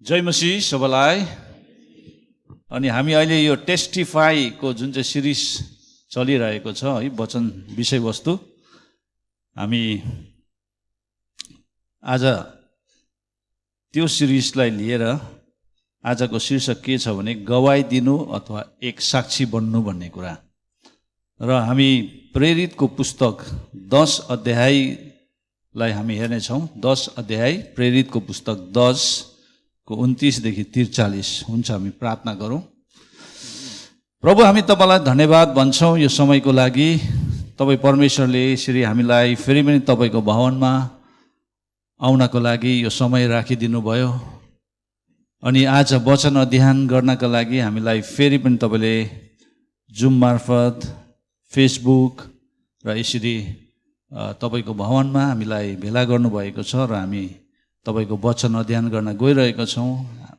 जय मसीह सबैलाई। अनि हामी अहिले यो टेस्टिफाईको जुन चाहिँ सिरिज चलिरहेको छ है, वचन विषयवस्तु, हामी आज त्यो सिरिजलाई लिएर आजको शीर्षक के छ भने गवाई दिनु अथवा एक साक्षी बन्नु भन्ने कुरा। र हामी प्रेरितको पुस्तक 10 अध्यायलाई हामी हेर्नेछौँ। 10 अध्याय प्रेरितको पुस्तक 10 को 29 देखि 43 हुन्छ। हामी प्रार्थना गरौँ। प्रभु, हामी तपाईलाई धन्यवाद भन्छौँ यो समयको लागि। तपाईँ परमेश्वरले यसरी हामीलाई फेरि पनि तपाईँको भवनमा आउनको लागि यो समय राखिदिनु भयो। अनि आज वचन अध्ययन गर्नका लागि हामीलाई फेरि पनि तपाईँले जुम मार्फत, फेसबुक र यसरी तपाईँको भवनमा हामीलाई भेला गर्नुभएको छ र हामी तपाईको वचन अध्ययन गर्न गइरहेका छौँ।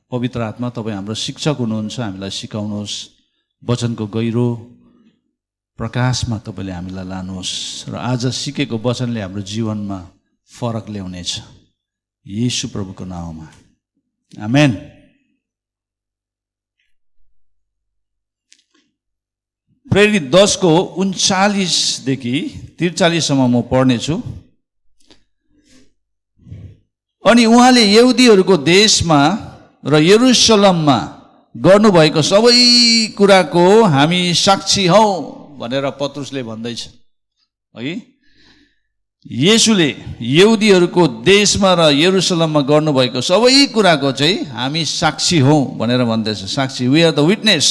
पवित्र आत्मा तपाईँ हाम्रो शिक्षक हुनुहुन्छ, हामीलाई सिकाउनुहोस्। वचनको गहिरो प्रकाशमा तपाईँले हामीलाई लानुहोस् र आज सिकेको वचनले हाम्रो जीवनमा फरक ल्याउनेछ। येशू प्रभुको नाममा आमेन। प्रेरित 10 को 39 देखि 43 सम्म म पढ्नेछु। अनि उहाँले यहुदीहरूको देशमा र यरुशलेममा गर्नुभएको सबै कुराको हामी साक्षी हौ भनेर पत्रुसले भन्दैछ है। येशूले यहुदीहरूको देशमा र यरुशलेममा गर्नुभएको सबै कुराको चाहिँ हामी साक्षी हौ भनेर भन्दैछ। साक्षी, वी आर द विटनेस।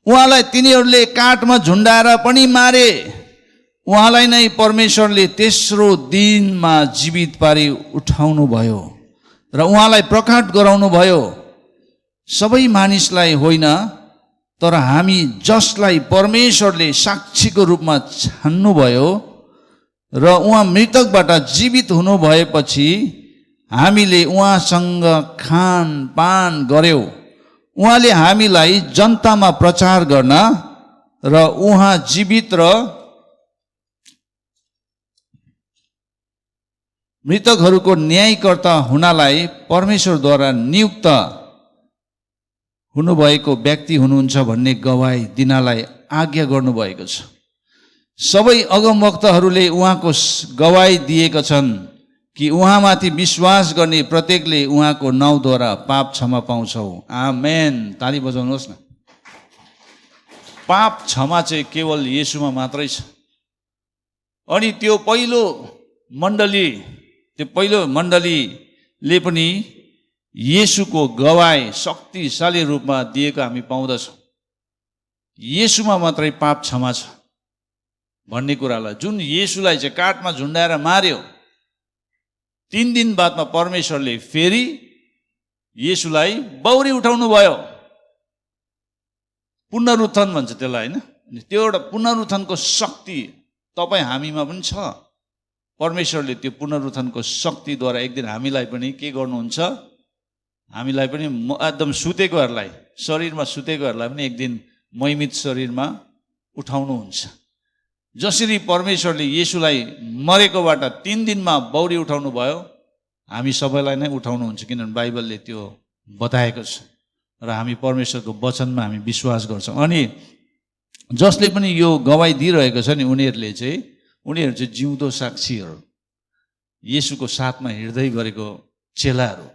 उहाँलाई तिनीहरूले काठमा झुन्डाएर पनि मारे। उहाँलाई नै परमेश्वरले तेस्रो दिनमा जीवित पारी उठाउनु भयो र उहाँलाई प्रकट गराउनु भयो। सबै मानिसलाई होइन, तर हामी जसलाई परमेश्वरले साक्षीको रूपमा छान्नुभयो र उहाँ मृतकबाट जीवित हुनु भएपछि हामीले उहाँसँग खानपान गर्यौँ। उहाँले हामीलाई जनतामा प्रचार गर्न र उहाँ जीवित र मृतकहरूको न्यायकर्ता हुनलाई परमेश्वरद्वारा नियुक्त हुनुभएको व्यक्ति हुनुहुन्छ भन्ने गवाई दिनलाई आज्ञा गर्नुभएको छ। सबै अगमवक्ताहरूले उहाँको गवाई दिएका छन् कि उहाँमाथि विश्वास गर्ने प्रत्येकले उहाँको नाउँद्वारा पाप क्षमा पाउँछौ। आमेन। ताली बजाउनुहोस् न। पाप क्षमा चाहिँ केवल येशूमा मात्रै छ। अनि त्यो पहिलो मण्डलीले पनि येशूको गवाई शक्तिशाली रूपमा दिएको हामी पाउँदछौँ। येशूमा मात्रै पाप क्षमा छ भन्ने कुरालाई, जुन येशूलाई चाहिँ काठमा झुन्डाएर मार्यो, 3 दिन बादमा परमेश्वरले फेरि येशूलाई बौरी उठाउनु भयो। पुनरुत्थान भन्छ त्यसलाई होइन। त्यो एउटा पुनरुत्थानको शक्ति तपाईँ हामीमा पनि छ। परमेश्वरले त्यो पुनरुत्थानको शक्तिद्वारा एक दिन हामीलाई पनि के गर्नुहुन्छ, हामीलाई पनि एकदम सुतेकोहरूलाई, शरीरमा सुतेकोहरूलाई पनि एक दिन महिमित शरीरमा उठाउनुहुन्छ। जसरी परमेश्वरले येशूलाई मरेकोबाट 3 दिनमा बौरी उठाउनु भयो, हामी सबैलाई नै उठाउनुहुन्छ, किनभने बाइबलले त्यो बताएको छ र हामी परमेश्वरको वचनमा हामी विश्वास गर्छौँ। अनि जसले पनि यो गवाई दिइरहेको छ नि, उनीहरू चाहिँ जिउँदो साक्षीहरू, येशूको साथमा हिँड्दै गरेको चेलाहरू,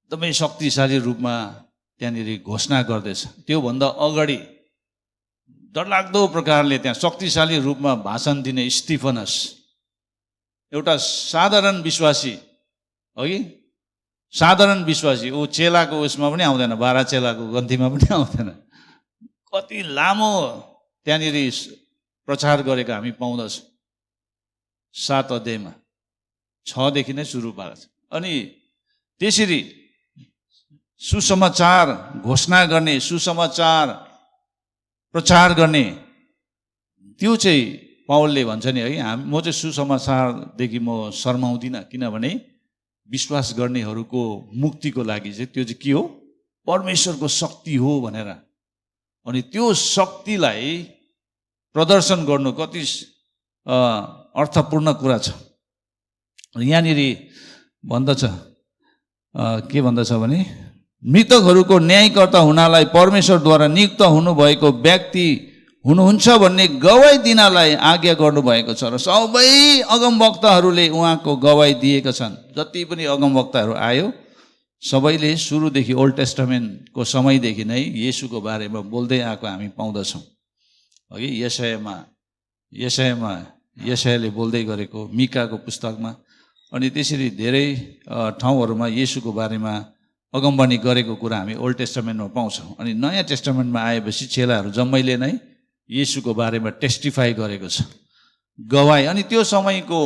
एकदमै शक्तिशाली रूपमा त्यहाँनिर घोषणा गर्दैछ। त्योभन्दा अगाडि डरलाग्दो प्रकारले त्यहाँ शक्तिशाली रूपमा भाषण दिने स्टिफनस, एउटा साधारण विश्वासी है, साधारण विश्वासी, ऊ चेलाको उसमा पनि आउँदैन, 12 चेलाको गन्थीमा पनि आउँदैन। कति लामो त्यहाँनिर प्रचार गरेको हामी पाउँदछौँ। 7 अध्यायमा 6 देखि नै सुरु भएको छ। अनि त्यसरी सुसमाचार घोषणा गर्ने, सुसमाचार प्रचार गर्ने, त्यो चाहिँ पावलले भन्छ नि है, म चाहिँ सुसमाचारदेखि म शर्माउँदिनँ, किनभने विश्वास गर्नेहरूको मुक्तिको लागि चाहिँ त्यो चाहिँ के हो, परमेश्वरको शक्ति हो भनेर। अनि त्यो शक्तिलाई प्रदर्शन गर्नु कति अर्थपूर्ण कुरा छ। यहाँनिर भन्दछ के भन्दछ भने मृतकहरूको न्यायकर्ता हुनलाई परमेश्वरद्वारा नियुक्त हुनुभएको व्यक्ति हुनुहुन्छ भन्ने गवाई दिनलाई आज्ञा गर्नुभएको छ र सबै अगमवक्ताहरूले उहाँको गवाई दिएका छन्। जति पनि अगमवक्ताहरू आयो सबैले सुरुदेखि ओल्ड टेस्टामेन्टको समयदेखि नै येशूको बारेमा बोल्दै आएको हामी पाउँदछौँ। अघि यशायाले बोल्दै गरेको, मिकाको पुस्तकमा, अनि त्यसरी धेरै ठाउँहरूमा येशूको बारेमा अगमवाणी गरेको कुरा हामी ओल्ड टेस्टामेन्टमा पाउँछौँ। अनि नयाँ टेस्टामेन्टमा आएपछि चेलाहरू जम्मैले नै येशूको बारेमा टेस्टिफाई गरेको छ, गवाई। अनि त्यो समयको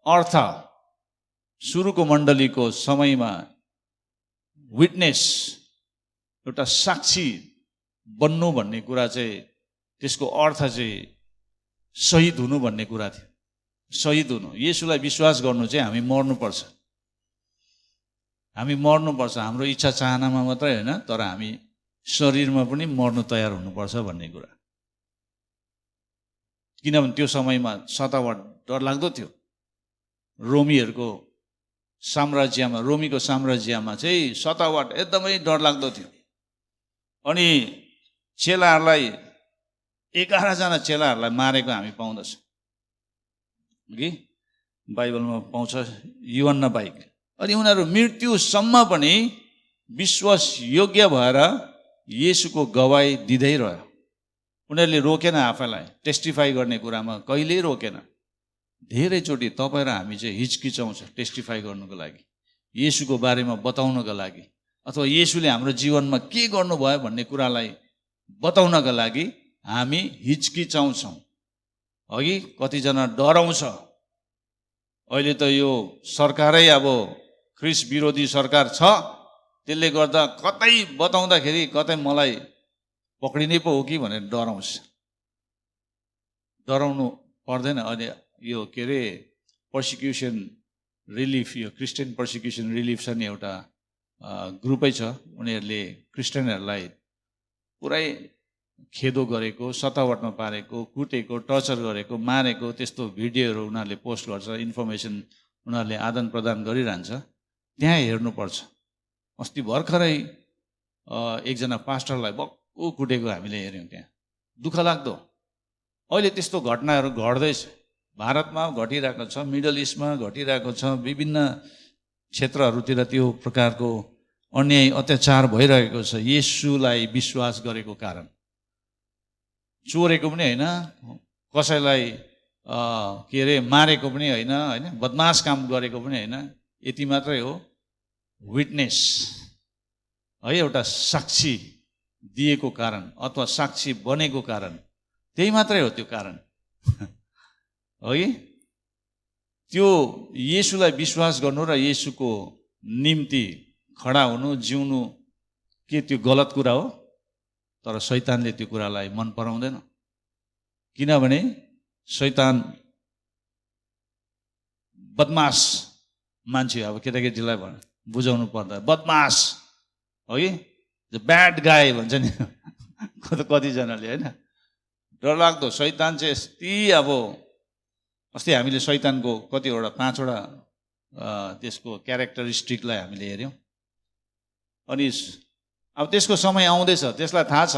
अर्थ सुरुको मण्डलीको समयमा विटनेस, एउटा साक्षी बन्नु भन्ने कुरा चाहिँ, त्यसको अर्थ चाहिँ शहीद हुनु भन्ने कुरा थियो। शहीद हुनु, येशूलाई विश्वास गर्नु चाहिँ हामी मर्नुपर्छ, हामी मर्नुपर्छ। हाम्रो इच्छा चाहनामा मात्रै होइन, तर हामी शरीरमा पनि मर्नु तयार हुनुपर्छ भन्ने कुरा। किनभने त्यो समयमा सतावट डरलाग्दो थियो। रोमीहरूको साम्राज्यमा, रोमीको साम्राज्यमा चाहिँ सतावट एकदमै डरलाग्दो थियो। अनि चेलाहरूलाई 11 जना चेलाहरूलाई मारेको हामी पाउँदछौँ कि बाइबलमा पाउँछ, युहन्ना बाहेक। अनि उनीहरू मृत्युसम्म पनि विश्वास योग्य भएर येशूको गवाई दिँदै रह्यो। उनीहरूले रोकेन, आफैलाई टेस्टिफाई गर्ने कुरामा कहिल्यै रोकेन। धेरैचोटि तपाईँ र हामी चाहिँ हिचकिचाउँछ टेस्टिफाई गर्नुको लागि, येशूको बारेमा बताउनको लागि, अथवा येशूले हाम्रो जीवनमा के गर्नुभयो भन्ने कुरालाई बताउनका लागि हामी हिचकिचाउँछौँ। अघि कतिजना डराउँछ। अहिले त यो सरकारै अब ख्रिस्ट विरोधी सरकार छ, त्यसले गर्दा कतै बताउँदाखेरि कतै मलाई पक्रिने पो हो कि भनेर डराउँछ। डराउनु पर्दैन। अनि यो के अरे पर्सिक्युसन रिलिफ, यो क्रिस्चियन पर्सिक्युसन रिलिफ छ नि, एउटा ग्रुपै छ। उनीहरूले क्रिस्चियनहरूलाई पुरै खेदो गरेको, सतावटमा पारेको, कुटेको, टर्चर गरेको, मारेको त्यस्तो भिडियोहरू उनीहरूले पोस्ट गर्छ, इन्फर्मेसन उनीहरूले आदान प्रदान गरिरहन्छ। त्यहाँ हेर्नुपर्छ। अस्ति भर्खरै एकजना पास्टरलाई भक्कु कुटेको हामीले हेऱ्यौँ। त्यहाँ दुःख लाग्दो। अहिले त्यस्तो घटनाहरू घट्दैछ, भारतमा घटिरहेको छ, मिडल इस्टमा घटिरहेको छ, विभिन्न क्षेत्रहरूतिर त्यो प्रकारको अन्याय अत्याचार भइरहेको छ। येशूलाई विश्वास गरेको कारण। चोरेको पनि होइन, कसैलाई के अरे मारेको पनि होइन, बदमास काम गरेको पनि होइन, यति मात्रै हो, विटनेस है, एउटा साक्षी दिएको कारण अथवा साक्षी बनेको कारण, त्यही मात्रै हो त्यो कारण है। त्यो येशूलाई विश्वास गर्नु र येशूको निम्ति खडा हुनु, जिउनु, के त्यो गलत कुरा हो? तर शैतानले त्यो कुरालाई मन पराउँदैन। किनभने शैतान बदमास मान्छे, अब केटाकेटीलाई बुझाउनु पर्दा बदमास है, ब्याड गाई भन्छ नि कतिजनाले, होइन? डरलाग्दो शैतान चाहिँ यति। अब अस्ति हामीले शैतानको कतिवटा 5वटा त्यसको क्यारेक्टरिस्टिकलाई हामीले हेऱ्यौँ। अनि अब त्यसको समय आउँदैछ, त्यसलाई थाहा छ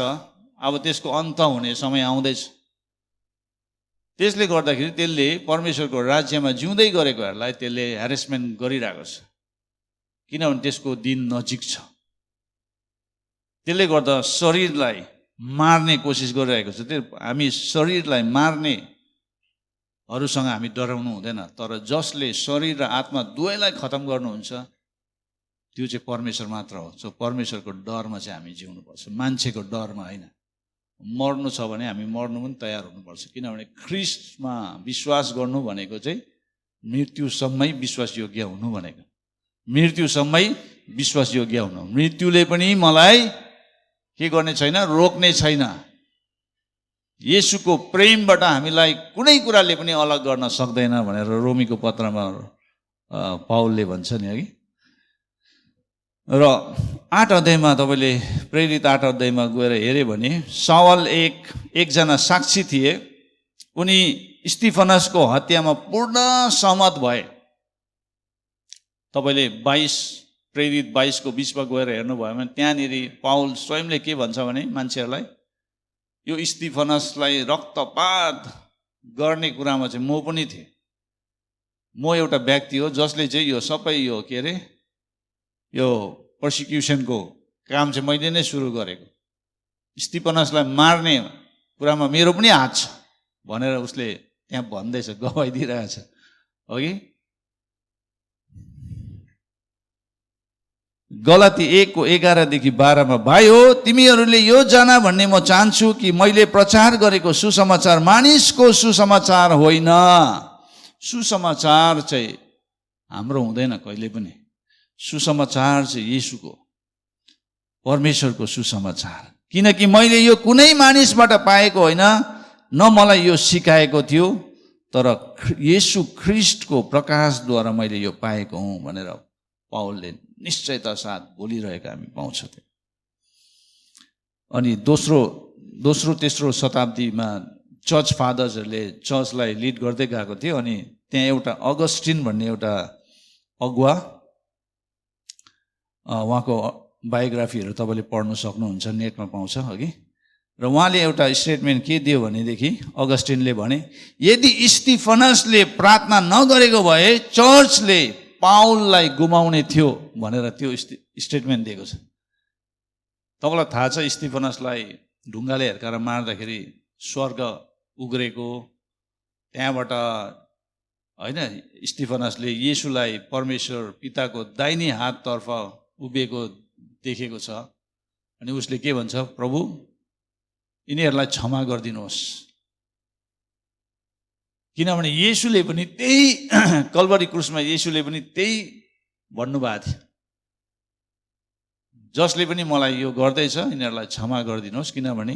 अब त्यसको अन्त हुने समय आउँदैछ। त्यसले गर्दाखेरि त्यसले परमेश्वरको राज्यमा जिउँदै गरेकोहरूलाई त्यसले ह्यारेसमेन्ट गरिरहेको छ, किनभने त्यसको दिन नजिक छ। त्यसले गर्दा शरीरलाई मार्ने कोसिस गरिरहेको छ। त्यो हामी शरीरलाई मार्नेहरूसँग हामी डराउनु हुँदैन, तर जसले शरीर र आत्मा दुवैलाई खतम गर्नुहुन्छ त्यो चाहिँ परमेश्वर मात्र हो। सो परमेश्वरको डरमा चाहिँ हामी जिउनुपर्छ, मान्छेको डरमा होइन। मर्नु छ भने हामी मर्नु पनि तयार हुनुपर्छ, किनभने ख्रिस्टमा विश्वास गर्नु भनेको चाहिँ मृत्युसम्मै विश्वासयोग्य हुनु भनेको, मृत्युसम्मै विश्वासयोग्य हुनु। मृत्युले पनि मलाई के गर्ने छैन, रोक्ने छैन। येशूको प्रेमबाट हामीलाई कुनै कुराले पनि अलग गर्न सक्दैन भनेर रोमीको पत्रमा पाउलले भन्छ नि, है। र 8 अध्यायमा तपाईँले प्रेरित 8 अध्यायमा गएर हेऱ्यो भने शाऊल एकजना साक्षी थिए। उनी स्तिफनसको हत्यामा पूर्ण सहमत भए, तपाईँले 22 प्रेरित 22 को बिचमा गएर हेर्नुभयो भने त्यहाँनिर पाउल स्वयंले के भन्छ भने मान्छेहरूलाई यो स्तिफनसलाई रक्तपात गर्ने कुरामा चाहिँ म पनि थिएँ। म एउटा व्यक्ति हो जसले चाहिँ यो सबै यो के अरे यो पर्सिक्युसनको काम चाहिँ मैले नै सुरु गरेको। स्तिफनसलाई मार्ने कुरामा मेरो पनि हात छ भनेर उसले त्यहाँ भन्दैछ, गवाई दिइरहेछ। हो कि गलाती 1:11-12 भाइ हो तिमीहरूले यो जान भन्ने म चाहन्छु कि मैले प्रचार गरेको सुसमाचार मानिसको सुसमाचार होइन। सुसमाचार चाहिँ हाम्रो हुँदैन कहिले पनि। सुसमाचार चाहिँ येशूको, परमेश्वरको सुसमाचार। किनकि मैले यो कुनै मानिसबाट पाएको होइन, न मलाई यो सिकाएको थियो, तर येशू ख्रीष्टको प्रकाशद्वारा मैले यो पाएको हुँ भनेर पाउलले निश्चयता साथ बोलिरहेका हामी पाउँछौँ। अनि दोस्रो तेस्रो शताब्दीमा चर्च फादर्सहरूले चर्चलाई लिड गर्दै गएको थियो। अनि त्यहाँ एउटा अगस्टिन भन्ने एउटा अगुवा, उहाँको बायोग्राफीहरू तपाईँले पढ्न सक्नुहुन्छ, नेटमा पाउँछ अघि। र उहाँले एउटा स्टेटमेन्ट के दियो भनेदेखि अगस्टिनले भने यदि स्तिफनसले प्रार्थना नगरेको भए चर्चले पाउललाई गुमाउने थियो भनेर त्यो स्टेटमेन्ट दिएको छ। तपाईँलाई थाहा छ स्तिफनसलाई ढुङ्गाले हिर्काएर मार्दाखेरि स्वर्ग उग्रेको, त्यहाँबाट होइन स्तिफनसले येशूलाई परमेश्वर पिताको दाहिने हाततर्फ उभिएको देखेको छ। अनि उसले के भन्छ, प्रभु यिनीहरूलाई क्षमा गरिदिनुहोस्। किनभने येशूले पनि त्यही कल्भरी क्रुसमा येशूले पनि त्यही भन्नुभएको थियो, जसले पनि मलाई यो गर्दैछ यिनीहरूलाई क्षमा गरिदिनुहोस्, किनभने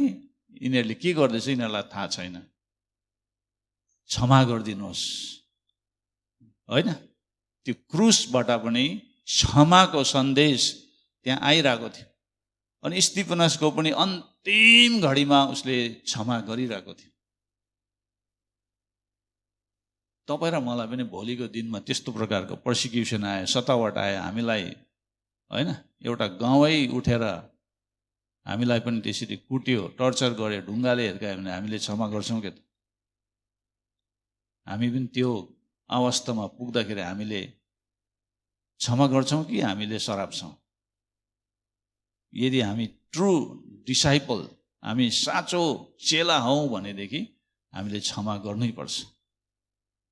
यिनीहरूले के गर्दैछ यिनीहरूलाई थाहा छैन, क्षमा गरिदिनुहोस्। होइन त्यो क्रुसबाट पनि क्षमाको सन्देश त्यहाँ आइरहेको थियो। अनि स्तिफनसको पनि अन्तिम घडीमा उसले क्षमा गरिरहेको थियो। तपाईँ र मलाई पनि भोलिको दिनमा त्यस्तो प्रकारको पर्सिक्युसन आयो, सतावट आयो, हामीलाई होइन एउटा गाउँै उठेर हामीलाई पनि त्यसरी कुट्यो, टर्चर गर्यो, ढुङ्गाले हिर्कायो भने हामीले क्षमा गर्छौँ के? हामी पनि त्यो अवस्थामा पुग्दाखेरि हामीले क्षमा गर्छौँ कि हामीले सराप्छौँ? यदि हामी ट्रु डिसाइपल, हामी साँचो चेला हौँ भनेदेखि हामीले क्षमा गर्नैपर्छ,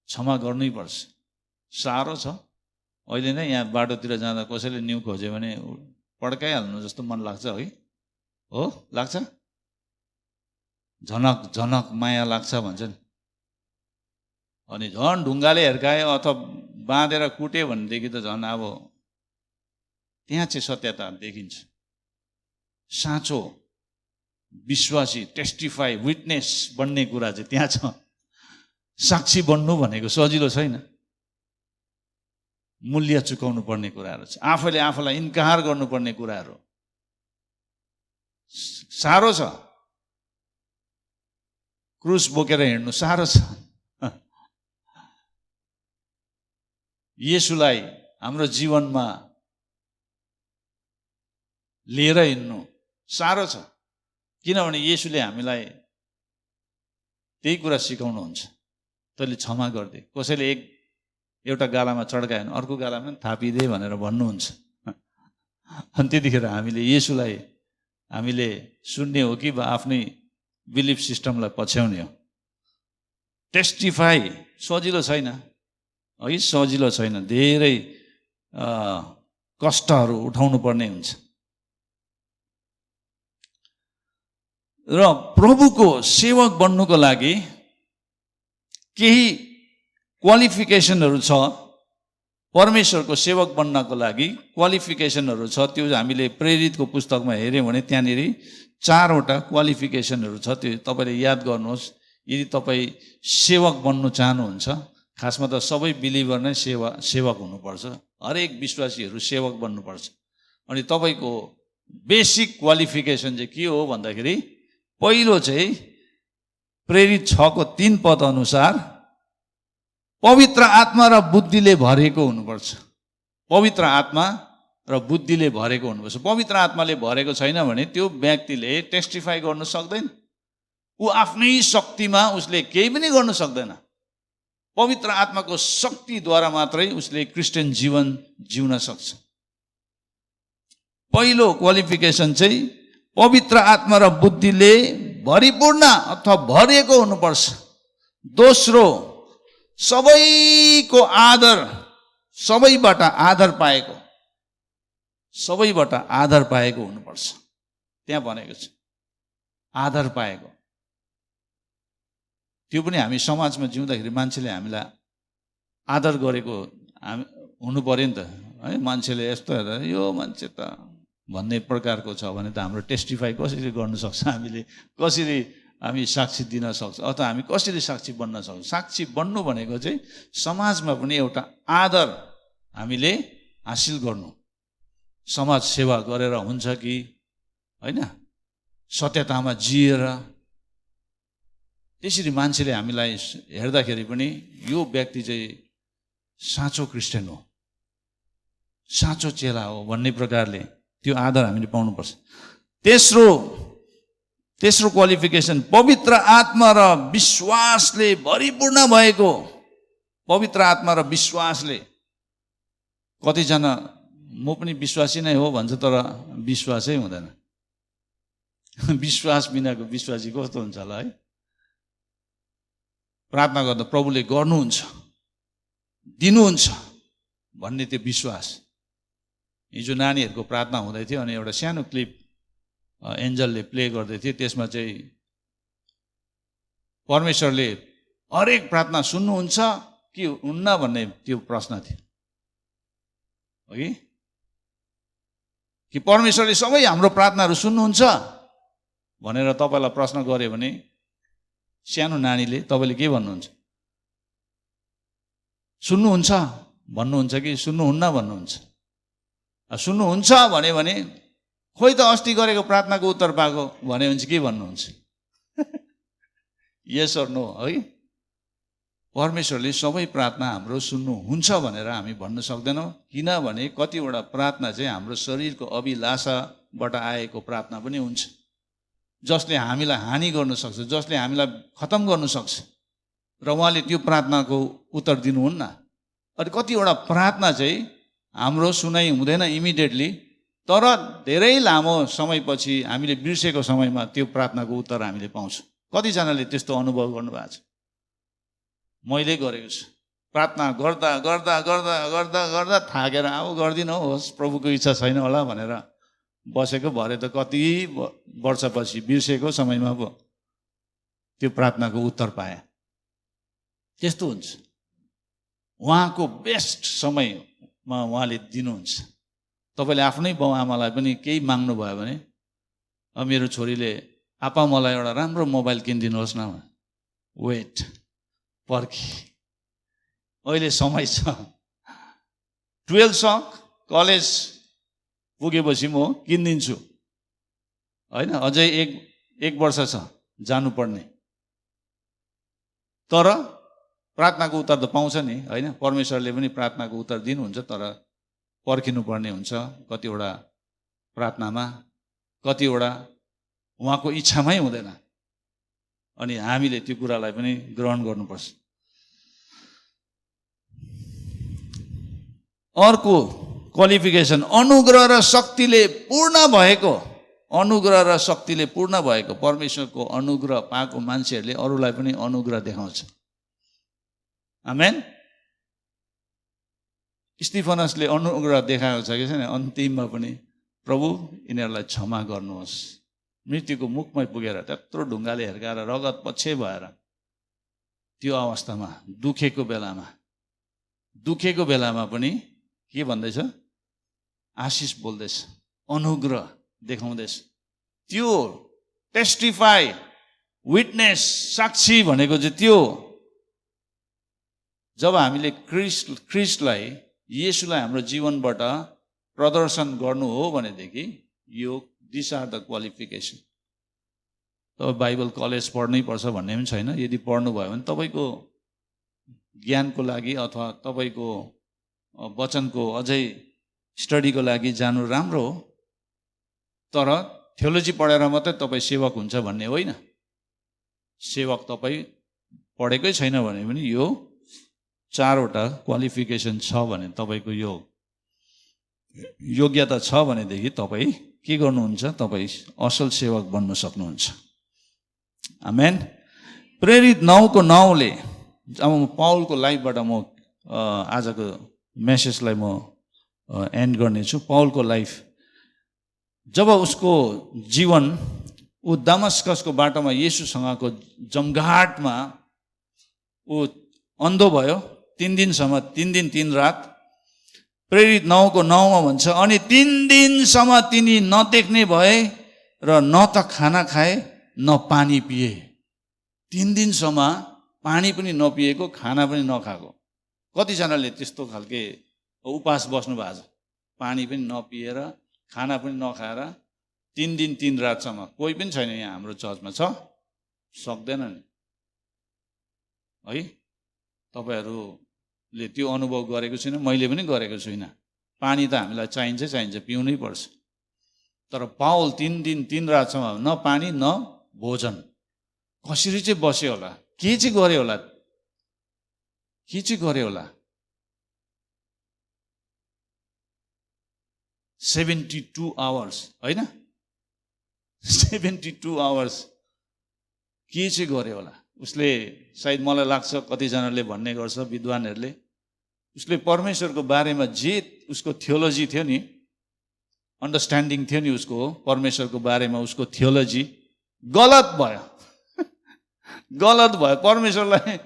क्षमा गर्नैपर्छ। साह्रो छ। अहिले नै यहाँ बाटोतिर जाँदा कसैले न्यु खोज्यो भने पड्काइहाल्नु जस्तो मन लाग्छ है? हो लाग्छ? झनक झनक माया लाग्छ भन्छ नि। अनि झन् ढुङ्गाले हिर्कायो अथवा बाँधेर कुट्यो भनेदेखि त झन् अब त्यहाँ चाहिँ सत्यता देखिन्छ। साँचो विश्वासी, टेस्टिफाई, विटनेस बन्ने कुरा चाहिँ त्यहाँ छ। साक्षी बन्नु भनेको सजिलो छैन, मूल्य चुकाउनु पर्ने कुराहरू छ, आफैले आफूलाई इन्कार गर्नुपर्ने कुराहरू साह्रो छ। क्रुस बोकेर हिँड्नु साह्रो छ। येशूलाई हाम्रो जीवनमा लिएर हिँड्नु साह्रो छ। किनभने येशूले हामीलाई त्यही कुरा सिकाउनुहुन्छ, तैँले क्षमा गरिदे। कसैले एउटा गालामा चड्कायो भने अर्को गालामा थापिदे भनेर भन्नुहुन्छ। अनि त्यतिखेर हामीले येशूलाई हामीले सुन्ने हो कि आफ्नै बिलिफ सिस्टमलाई पछ्याउने हो? टेस्टिफाई सजिलो छैन है, सजिलो छैन। धेरै कष्टहरू उठाउनु पर्ने हुन्छ। र प्रभुको सेवक बन्नुको लागि केही क्वालिफिकेसनहरू छ। परमेश्वरको सेवक बन्नको लागि क्वालिफिकेसनहरू छ। त्यो हामीले प्रेरितको पुस्तकमा हेऱ्यौँ भने त्यहाँनिर 4वटा क्वालिफिकेसनहरू छ। त्यो तपाईँले याद गर्नुहोस्। यदि तपाईँ सेवक बन्नु चाहनुहुन्छ, खासमा त सबै बिलिभर नै सेवक हुनुपर्छ। हरेक विश्वासीहरू सेवक बन्नुपर्छ। अनि तपाईँको बेसिक क्वालिफिकेसन चाहिँ के हो भन्दाखेरि पहिलो चाहिँ प्रेरित 6:3 पद अनुसार पवित्र आत्मा र बुद्धिले भरिएको हुनुपर्छ। पवित्र आत्मा र बुद्धिले भरेको हुनुपर्छ। पवित्र आत्माले भरेको छैन भने त्यो व्यक्तिले टेस्टिफाई गर्न सक्दैन। ऊ आफ्नै शक्तिमा उसले केही पनि गर्न सक्दैन। पवित्र आत्माको शक्तिद्वारा मात्रै उसले क्रिस्चियन जीवन जिउन सक्छ। पहिलो क्वालिफिकेसन चाहिँ पवित्र आत्मा र बुद्धिले भरिपूर्ण अथवा भरिएको हुनुपर्छ। दोस्रो, सबैको आदर, सबैबाट आदर पाएको, सबैबाट आदर पाएको हुनुपर्छ। त्यहाँ भनेको छ आदर पाएको। त्यो पनि हामी समाजमा जिउँदाखेरि मान्छेले हामीलाई आदर गरेको हुनु पर्यो नि त है। मान्छेले यस्तो हेर्दा यो मान्छे त भन्ने प्रकारको छ भने त हाम्रो टेस्टिफाई कसरी गर्न सक्छ, हामीले कसरी हामी साक्षी दिन सक्छ, अथवा हामी कसरी साक्षी बन्न सक्छौँ। साक्षी बन्नु भनेको चाहिँ समाजमा पनि एउटा आदर हामीले हासिल गर्नु। समाज सेवा गरेर हुन्छ कि होइन, सत्यतामा जिएर, त्यसरी मान्छेले हामीलाई हेर्दाखेरि पनि यो व्यक्ति चाहिँ साँचो क्रिस्चियन हो, साँचो चेला हो भन्ने प्रकारले त्यो आदर हामीले पाउनुपर्छ। तेस्रो क्वालिफिकेसन पवित्र आत्मा र विश्वासले भरिपूर्ण भएको। पवित्र आत्मा र विश्वासले, कतिजना म पनि विश्वासी नै हो भन्छ तर विश्वासै हुँदैन। विश्वास बिनाको विश्वासी कस्तो हुन्छ होला है। प्रार्थना गर्दा प्रभुले गर्नुहुन्छ, दिनुहुन्छ भन्ने त्यो विश्वास। हिजो नानीहरूको प्रार्थना हुँदै थियो अनि एउटा सानो क्लिप एन्जलले प्ले गर्दै थियो। त्यसमा चाहिँ परमेश्वरले हरेक प्रार्थना सुन्नुहुन्छ कि हुन्न भन्ने त्यो प्रश्न थियो हो कि परमेश्वरले सबै हाम्रो प्रार्थनाहरू सुन्नुहुन्छ भनेर तपाईँलाई प्रश्न गर्यो भने सानो नानीले तपाईँले के भन्नुहुन्छ? सुन्नुहुन्छ भन्नुहुन्छ कि सुन्नुहुन्न भन्नुहुन्छ? सुन्नुहुन्छ भन्यो भने खोइ त अस्ति गरेको प्रार्थनाको उत्तर पाएको भन्यो भने चाहिँ के भन्नुहुन्छ? यस अर नो है। परमेश्वरले सबै प्रार्थना हाम्रो सुन्नुहुन्छ भनेर हामी भन्न सक्दैनौँ, किनभने कतिवटा प्रार्थना चाहिँ हाम्रो शरीरको अभिलाषाबाट आएको प्रार्थना पनि हुन्छ, जसले हामीलाई हानि गर्न सक्छ, जसले हामीलाई खतम गर्न सक्छ, र उहाँले त्यो प्रार्थनाको उत्तर दिनुहुन्न। अनि कतिवटा प्रार्थना चाहिँ हाम्रो सुनाइ हुँदैन इमिडिएटली, तर धेरै लामो समयपछि हामीले बिर्सेको समयमा त्यो प्रार्थनाको उत्तर हामीले पाउँछौँ। कतिजनाले त्यस्तो अनुभव गर्नुभएको छ? मैले गरेको छु। प्रार्थना गर्दा गर्दा गर्दा गर्दा गर्दा थाकेर अब गर्दिनँ, होस् प्रभुको इच्छा छैन होला भनेर बसेको भरे त कति वर्षपछि बिर्सेको समयमा पो त्यो प्रार्थनाको उत्तर पाए। त्यस्तो हुन्छ। उहाँको बेस्ट समयमा उहाँले दिनुहुन्छ। तपाईँले आफ्नै बाउ आमालाई पनि केही माग्नु भयो भने, अब मेरो छोरीले आपा मलाई एउटा राम्रो मोबाइल किनिदिनुहोस् न, वेट, पर्खी, अहिले समय छ, 12 सक कलेज पुगेपछि म किनिदिन्छु होइन, अझै एक वर्ष छ जानुपर्ने। तर प्रार्थनाको उत्तर त पाउँछ नि होइन, परमेश्वरले पनि प्रार्थनाको उत्तर दिनुहुन्छ, तर पर्खिनुपर्ने हुन्छ कतिवटा प्रार्थनामा, कतिवटा उहाँको इच्छामै हुँदैन। अनि हामीले त्यो कुरालाई पनि ग्रहण गर्नुपर्छ। अर्को क्वालिफिकेसन अनुग्रह र शक्तिले पूर्ण भएको। अनुग्रह र शक्तिले पूर्ण भएको। परमेश्वरको अनुग्रह पाएको मान्छेहरूले अरूलाई पनि अनुग्रह देखाउँछ। आमेन। स्टिफनसले अनुग्रह देखाएको छ कि छैन? अन्तिममा पनि प्रभु यिनीहरूलाई क्षमा गर्नुहोस्, मृत्युको मुखमै पुगेर त्यत्रो ढुङ्गाले हिर्काएर रगत पछि भएर त्यो अवस्थामा दुखेको बेलामा पनि के भन्दैछ? आशिष बोल्दैछ, अनुग्रह देखाउँदैछ। त्यो टेस्टिफाई, विटनेस, साक्षी भनेको चाहिँ त्यो जब हामीले ख्रिस्टलाई, येशूलाई हाम्रो जीवनबाट प्रदर्शन गर्नु हो भनेदेखि यो दिस आर द क्वालिफिकेसन। तपाईँ बाइबल कलेज पढ्नै पर्छ भन्ने पनि छैन। यदि पढ्नुभयो भने तपाईँको ज्ञानको लागि अथवा तपाईँको वचनको अझै स्टडीको लागि जानु राम्रो हो, तर थियोलोजी पढेर मात्रै तपाईँ सेवक हुन्छ भन्ने होइन। सेवक तपाईँ पढेकै छैन भने पनि यो 4वटा क्वालिफिकेसन छ भने, तपाईँको यो योग्यता छ भनेदेखि तपाईँ के गर्नुहुन्छ? तपाईँ असल सेवक बन्न सक्नुहुन्छ। आमेन। प्रेरित 9:9ले, अब पाउलको लाइफबाट म आजको मेसेजलाई म एन्ड गर्नेछु। पाउलको लाइफ, जब उसको जीवन ऊ दमस्कसको बाटोमा येशूसँगको जमघाटमा ऊ अन्धो भयो 3 दिनसम्म, 3 दिन 3 रात। प्रेरित 9:9मा भन्छ, अनि 3 दिनसम्म तिनी नदेख्ने भए र न त खाना खाए न पानी पिए। 3 दिनसम्म पानी पनि नपिएको, खाना पनि नखाएको। कतिजनाले त्यस्तो खालके उपास बस्नु भएको छ, पानी पनि नपिएर खाना पनि नखाएर 3 दिन 3 रातसम्म। कोही पनि छैन यहाँ हाम्रो चर्चमा, छ? सक्दैन नि है। तपाईँहरूले त्यो अनुभव गरेको छैन, मैले पनि गरेको छुइनँ। पानी त हामीलाई चाहिन्छ, पिउनै पर्छ। तर पाउल 3 दिन 3 रातसम्म न पानी न भोजन। कसरी चाहिँ बस्यो होला? के चाहिँ गर्यो होला? 72 आवर्स होइन, 72 आवर्स के चाहिँ गर्यो होला उसले? सायद मलाई लाग्छ कतिजनाले भन्ने गर्छ, विद्वानहरूले, उसले परमेश्वरको बारेमा जे उसको थियोलोजी थियो नि, अन्डरस्ट्यान्डिङ थियो नि उसको परमेश्वरको बारेमा, उसको थियोलोजी गलत भयो। गलत भयो। परमेश्वरलाई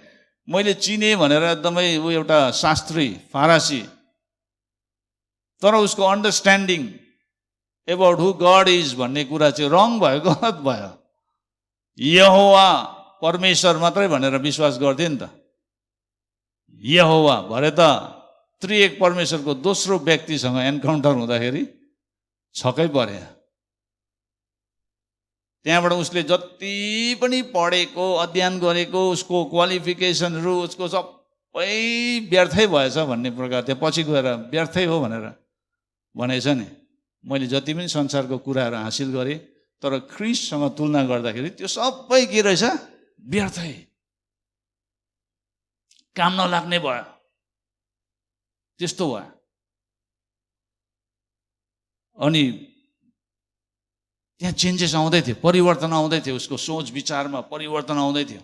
मैले चिने भनेर एकदमै ऊ एउटा शास्त्री फारसी, तर उसको understanding about who God is भन्ने कुरा चाहिँ रङ भयो, गलत भयो। यहोवा परमेश्वर मात्रै भनेर विश्वास गर्थे नि त। यहोवा भरे त त्रिएक परमेश्वरको दोस्रो व्यक्तिसँग एन्काउन्टर हुँदाखेरि छक्कै परे। त्यहाँबाट उसले जति पनि पढेको, अध्ययन गरेको, उसको क्वालिफिकेसनहरू, उसको सबै व्यर्थै भएछ भन्ने प्रकार थियो। पछि गएर व्यर्थै हो भनेर भनेछ नि। मैले जति पनि संसारको कुराहरू हासिल गरेँ, तर ख्रिस्टसँग तुलना गर्दाखेरि त्यो सबै के रहेछ? व्यर्थै, काम नलाग्ने भयो। त्यस्तो भयो। अनि त्यहाँ चेन्जेस आउँदै थियो, परिवर्तन आउँदै थियो, उसको सोच विचारमा परिवर्तन आउँदै थियो।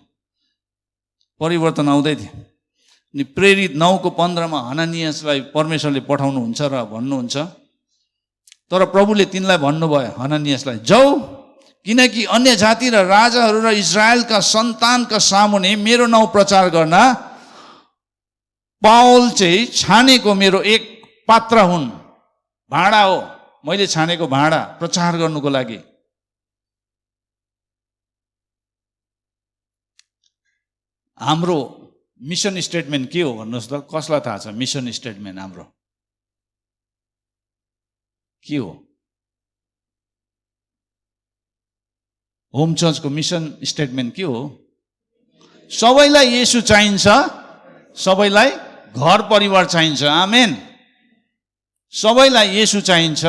अनि प्रेरित 9:15मा हननियासलाई परमेश्वरले पठाउनुहुन्छ र भन्नुहुन्छ, तर प्रभुले तिनलाई भन्नुभयो, हननियासलाई, जाऊ, किनकि अन्य जाति र राजाहरू र इजरायलका सन्तानका सामुने मेरो नाउँ प्रचार गर्न पाउल चाहिँ छानेको मेरो एक पात्र हुन्, भाँडा हो। मैले छानेको भाँडा प्रचार गर्नुको लागि। हाम्रो मिसन स्टेटमेन्ट के हो भन्नुहोस् त? कसलाई थाहा छ मिसन स्टेटमेन्ट हाम्रो के हो? होम चर्चको मिसन स्टेटमेन्ट के हो? सबैलाई येशू चाहिन्छ, सबैलाई घर परिवार चाहिन्छ। आमेन। सबैलाई येशू चाहिन्छ,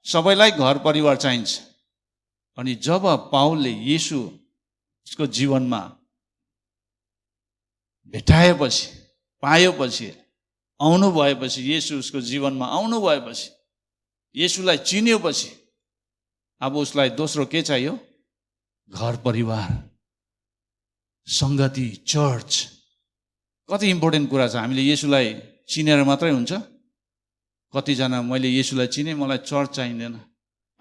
सबैलाई घर परिवार चाहिन्छ। अनि जब पाउलले येशू उसको जीवनमा भेटाएपछि, पाएपछि, आउनु भएपछि, येशू उसको जीवनमा आउनु भएपछि, येशूलाई चिन्योपछि, अब उसलाई दोस्रो के चाहियो? घर परिवार, सङ्गति, चर्च। कति इम्पोर्टेन्ट कुरा छ। हामीले येशूलाई चिनेर मात्रै हुन्छ? कतिजना मैले येशूलाई चिने, मलाई चर्च चाहिँदैन,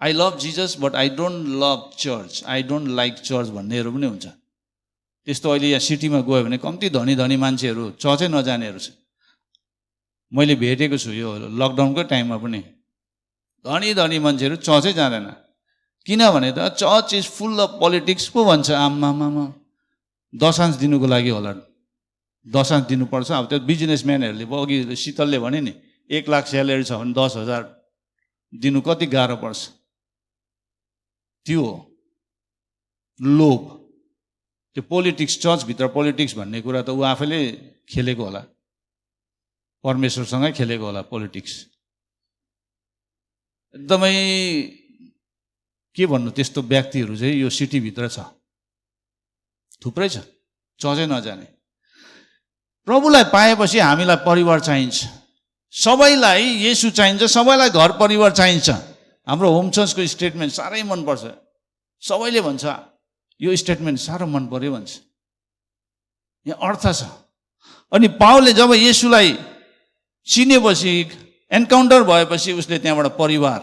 I love Jesus but I don't love church, I don't like church भन्नेहरू पनि हुन्छ। त्यस्तो अहिले यहाँ सिटीमा गयो भने कम्ती धनी धनी मान्छेहरू चर्चै नजानेहरू छ। मैले भेटेको छु यो लकडाउनकै टाइममा पनि। धनी धनी मान्छेहरू चर्चै जाँदैन। किनभने त church is full of politics पो भन्छ। आम्मामा, दशांश दिनुको लागि होला, दशांश दिनुपर्छ। अब त्यो बिजनेसम्यानहरूले अघि शीतलले भने नि 1 लाख स्यालेरी छ भने 10,000 दिनु कति गाह्रो पर्छ। त्यो लोभ, त्यो पोलिटिक्स, चर्चभित्र पोलिटिक्स भन्ने कुरा त ऊ आफैले खेलेको होला, परमेश्वरसँगै खेलेको होला पोलिटिक्स। एकदमै के भन्नु, त्यस्तो व्यक्तिहरू चाहिँ यो सिटीभित्र छ, थुप्रै छ, चर्चै नजाने। प्रभुलाई पाएपछि हामीलाई परिवार चाहिन्छ, सबैलाई येशू चाहिन्छ, सबैलाई घर परिवार चाहिन्छ। हाम्रो होम चर्चको स्टेटमेन्ट साह्रै मनपर्छ, सबैले भन्छ यो स्टेटमेन्ट साह्रो मन पर्यो भन्छ, यहाँ अर्थ छ। अनि पावलले जब येशूलाई चिनेपछि, एन्काउन्टर भएपछि उसले त्यहाँबाट परिवार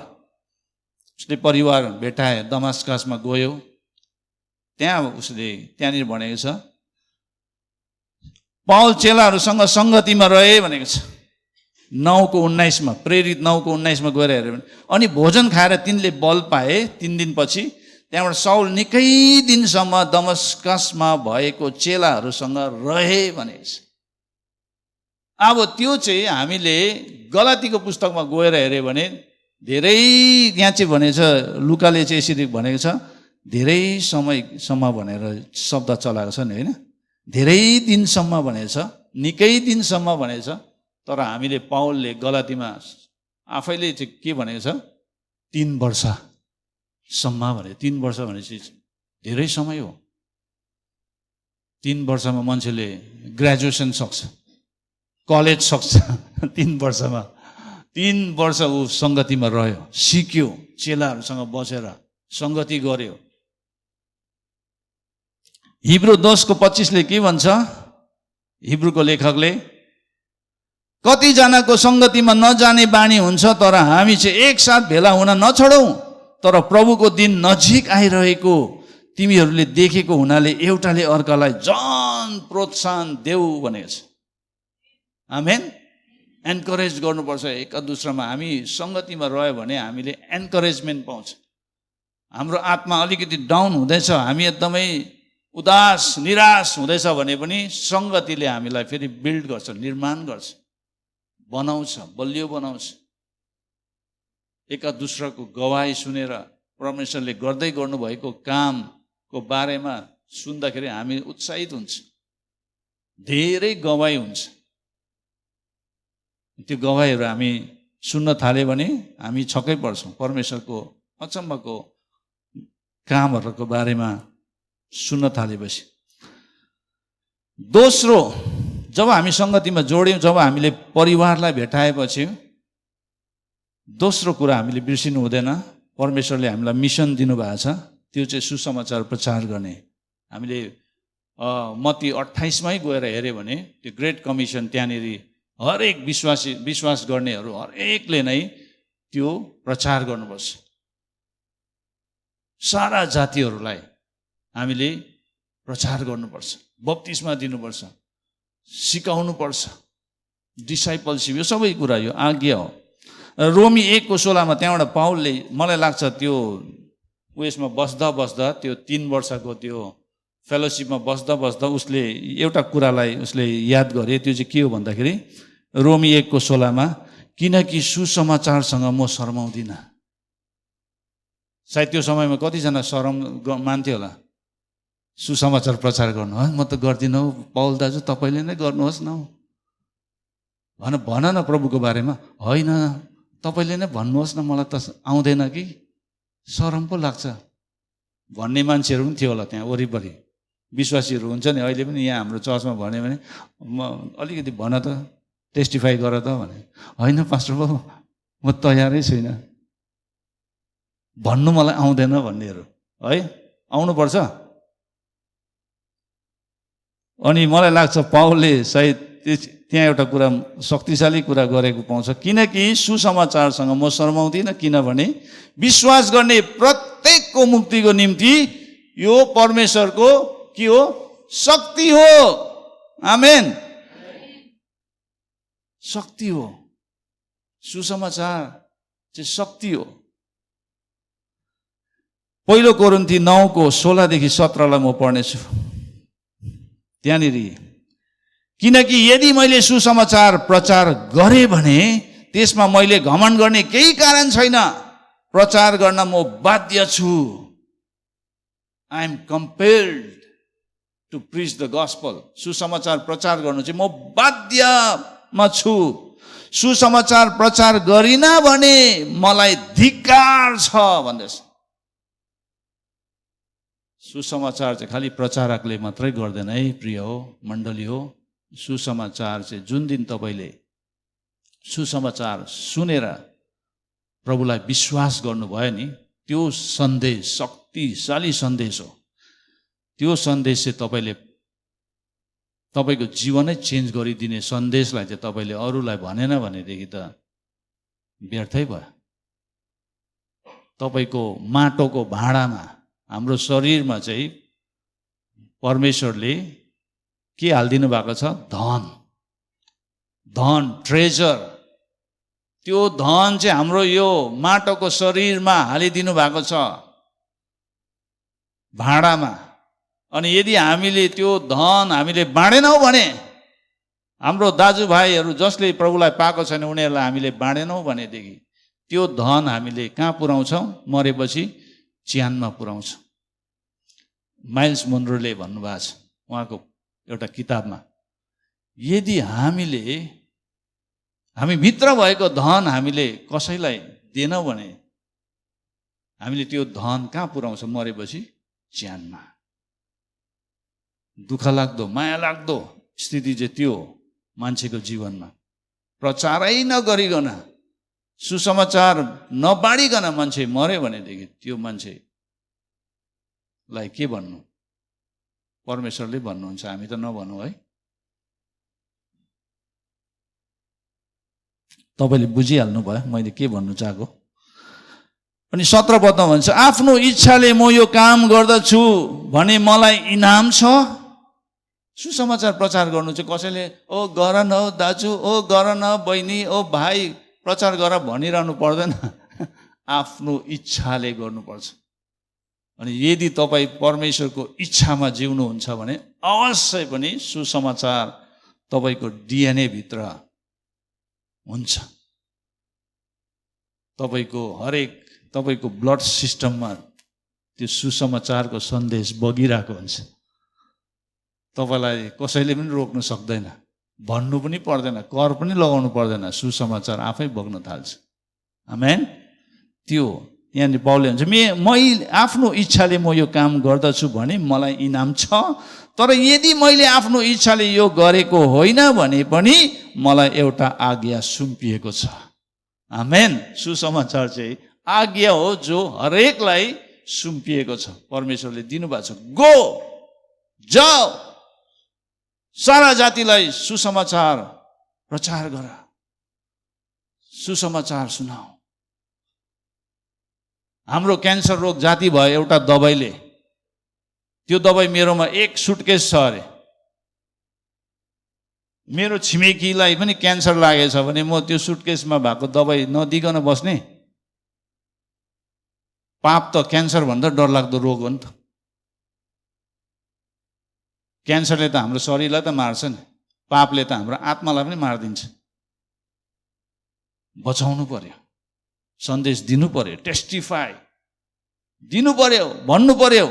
भेटाए, दमास्कसमा गयो, त्यहाँ उसले त्यहाँनिर भनेको छ पावल चेलाहरूसँग सङ्गतिमा रहे भनेको छ। 9:19 मा, प्रेरित 9:19 मा गएर हेऱ्यो भने, अनि भोजन खाएर तिनले बल पाए। 3 दिनपछि त्यहाँबाट साउल निकै दिनसम्म दमस्कसमा भएको चेलाहरूसँग रहे भनेको छ। अब त्यो चाहिँ हामीले गलातीको पुस्तकमा गएर हेऱ्यो भने धेरै, यहाँ चाहिँ भनेको छ, लुकाले चाहिँ यसरी भनेको छ, धेरै समयसम्म भनेर शब्द चलाएको छ नि, होइन, धेरै दिनसम्म भनेको छ, निकै दिनसम्म भनेको छ। तर हामीले पावलले गलातीमा आफैले चाहिँ के भनेको छ, 3 वर्षसम्म भने। 3 वर्ष भनेपछि धेरै समय हो। 3 वर्षमा मान्छेले ग्रेजुएसन सक्छ, कलेज सक्छ। 3 वर्षमा 3 वर्ष ऊ सङ्गतिमा रह्यो, सिक्यो, चेलाहरूसँग बसेर सङ्गति गर्यो। हिब्रू 10:25 के भन्छ, हिब्रूको लेखकले, कतिजनाको सङ्गतिमा नजाने बानी हुन्छ, तर हामी चाहिँ एकसाथ भेला हुन नछोडौँ, तर प्रभुको दिन नजिक आइरहेको तिमीहरूले देखेको हुनाले एउटाले अर्कालाई झन् प्रोत्साहन देऊ भनेको छ। आमेन। एन्करेज गर्नुपर्छ एक दुस्रामा। हामी सङ्गतिमा रह्यो भने हामीले एन्करेजमेन्ट पाउँछ। हाम्रो आत्मा अलिकति डाउन हुँदैछ, हामी एकदमै उदास निराश हुँदैछ भने पनि सङ्गतिले हामीलाई फेरि बिल्ड गर्छ, निर्माण गर्छ, बनाउँछ, बलियो बनाउँछ। एक दुस्राको गवाही सुनेर परमेश्वरले गर्दै गर्नुभएको कामको बारेमा सुन्दाखेरि हामी उत्साहित हुन्छ, धेरै गवाही हुन्छ। त्यो गवाहीहरू हामी सुन्न थाल्यो भने हामी छक्कै पर्छौँ, परमेश्वरको अचम्मको कामहरूको बारेमा सुन्न थालेपछि। दोस्रो, जब हामी सङ्गतिमा जोड्यौँ, जब हामीले परिवारलाई भेटाएपछि, दोस्रो कुरा हामीले बिर्सिनु हुँदैन, परमेश्वरले हामीलाई मिसन दिनुभएको छ, त्यो चाहिँ सुसमाचार प्रचार गर्ने। हामीले मत्ती 28 मै गएर हेऱ्यो भने त्यो ग्रेट कमिसन, त्यहाँनिर हरेक विश्वास गर्नेहरू हरेकले नै त्यो प्रचार गर्नुपर्छ। सारा जातिहरूलाई हामीले प्रचार गर्नुपर्छ, बप्तिस्मा दिनुपर्छ, सिकाउनुपर्छ, डिसाइपलसिप, यो सबै कुरा यो आज्ञा हो। रोमी 1:16 त्यहाँबाट पावलले, मलाई लाग्छ त्यो उयसमा बस्दा त्यो 3 वर्षको त्यो फेलोसिपमा बस्दा उसले एउटा कुरालाई उसले याद गरे। त्यो चाहिँ के हो भन्दाखेरि रोमी 1:16 किनकि सुसमाचारसँग म शर्माउँदिनँ। सायद त्यो समयमा कतिजना शरम मान्थ्यो होला सुसमाचार प्रचार गर्नु। म त गर्दिनँ हौ पावल दाजु, तपाईँले नै गर्नुहोस् न, भन न प्रभुको बारेमा। होइन, तपाईँले नै भन्नुहोस् न, मलाई त आउँदैन कि, शरम पो लाग्छ भन्ने मान्छेहरू पनि थियो होला त्यहाँ वरिपरि। विश्वासीहरू हुन्छ नि, अहिले पनि यहाँ हाम्रो चर्चमा भन्यो भने म अलिकति भन त, टेस्टिफाई गर त भने। होइन पास्टर बाबु, म तयारै छुइनँ, भन्नु मलाई आउँदैन भन्नेहरू है, आउनुपर्छ। अनि मलाई लाग्छ पावलले सायद त्यहाँ एउटा कुरा, शक्तिशाली कुरा गरेको पाउँछ, किनकि सुसमाचारसँग म शर्माउँदिनँ, किनभने विश्वास गर्ने प्रत्येकको मुक्तिको निम्ति यो परमेश्वरको के हो, शक्ति हो। आमेन। शक्ति हो, सुसमाचार चाहिँ शक्ति हो। 1 कोरिन्थी 9:16-17 म पढ्नेछु। त्यहाँनिर, किनकि यदि मैले सुसमाचार प्रचार गरेँ भने त्यसमा मैले घमण्ड गर्ने केही कारण छैन, प्रचार गर्न म बाध्य छु। I am compelled to preach the gospel. सुसमाचार प्रचार गर्नु चाहिँ म बाध्यमा छु। सुसमाचार प्रचार गरिन भने मलाई धिक्कार छ भन्दैछ। सुसमाचार चाहिँ खालि प्रचारकले मात्रै गर्दैन है प्रिय हो मण्डली हो। सुसमाचार चाहिँ जुन दिन तपाईँले सुसमाचार सुनेर प्रभुलाई विश्वास गर्नुभयो नि, त्यो सन्देश शक्तिशाली सन्देश हो। त्यो सन्देश चाहिँ तपाईँको जीवनै चेन्ज गरिदिने सन्देशलाई चाहिँ तपाईँले अरूलाई भनेन भनेदेखि त व्यर्थै भयो। तपाईँको माटोको भाँडामा, हाम्रो शरीरमा चाहिँ परमेश्वरले के हालिदिनु भएको छ? धन, ट्रेजर। त्यो धन चाहिँ हाम्रो यो माटोको शरीरमा हालिदिनु भएको छ, भाँडामा। अनि यदि हामीले त्यो धन हामीले बाँडेनौँ भने, हाम्रो दाजुभाइहरू जसले प्रभुलाई पाएको छैन उनीहरूलाई हामीले बाँडेनौँ भनेदेखि त्यो धन हामीले कहाँ पुर्याउँछौँ? मरेपछि च्यानमा पुर्याउँछौँ। माइल्स मोन्रोले भन्नुभएको छ उहाँको एउटा किताबमा, यदि हामी भित्र भएको धन हामीले कसैलाई दिएनौँ भने हामीले त्यो धन कहाँ पुर्याउँछौँ? मरेपछि च्यानमा। दुःख लाग्दो, माया लाग्दो स्थिति चाहिँ त्यो मान्छेको जीवनमा। प्रचारै नगरिकन, सुसमाचार नबाँडिकन मान्छे मर्यो भनेदेखि त्यो मान्छेलाई के भन्नु? परमेश्वरले भन्नुहुन्छ, हामी त नभनौँ है। तपाईँले बुझिहाल्नु भयो मैले के भन्नु चाहेको। अनि 17 पदमा भन्छ, आफ्नो इच्छाले म यो काम गर्दछु भने मलाई इनाम छ। सुसमाचार प्रचार गर्नु चाहिँ कसैले ओ गर न दाजु, ओ गर न बहिनी, ओ भाइ प्रचार गर भनिरहनु पर्दैन। आफ्नो इच्छाले गर्नुपर्छ। अनि यदि तपाईँ परमेश्वरको इच्छामा जिउनुहुन्छ भने अवश्य पनि सुसमाचार तपाईँको डिएनए भित्र हुन्छ। तपाईँको ब्लड सिस्टममा त्यो सुसमाचारको सन्देश बगिरहेको हुन्छ। तपाईँलाई कसैले पनि रोक्न सक्दैन, भन्नु पनि पर्दैन, कर पनि लगाउनु पर्दैन, सुसमाचार आफै बग्न थाल्छ। आमेन। त्यो यहाँनिर पाउलले भन्छ, मैले आफ्नो इच्छाले म यो काम गर्दछु भने मलाई इनाम छ। तर यदि मैले आफ्नो इच्छाले यो गरेको होइन भने पनि मलाई एउटा आज्ञा सुम्पिएको छ। आमेन। सुसमाचार चाहिँ आज्ञा हो जो हरेकलाई सुम्पिएको छ, परमेश्वरले दिनुभएको छ। गो, जाओ, सारा जातिलाई सुसमाचार प्रचार गर, सुसमाचार सुनाऊ। हाम्रो क्यान्सर रोग जाति भयो एउटा दबाईले। त्यो दबाई मेरोमा 1 सुटकेस छ अरे। मेरो छिमेकीलाई पनि क्यान्सर लागेछ भने म त्यो सुटकेसमा भएको दबाई नदिकन बस्ने? पाप त क्यान्सर भन्दा डरलाग्दो रोग हो नि त। क्यान्सरले त हाम्रो शरीरलाई त मार्छ नि, पापले त हाम्रो आत्मालाई पनि मारिदिन्छ। बचाउनु पर्यो, सन्देश दिनु पर्यो, टेस्टिफाई दिनु पर्यो, भन्नु पर्यो,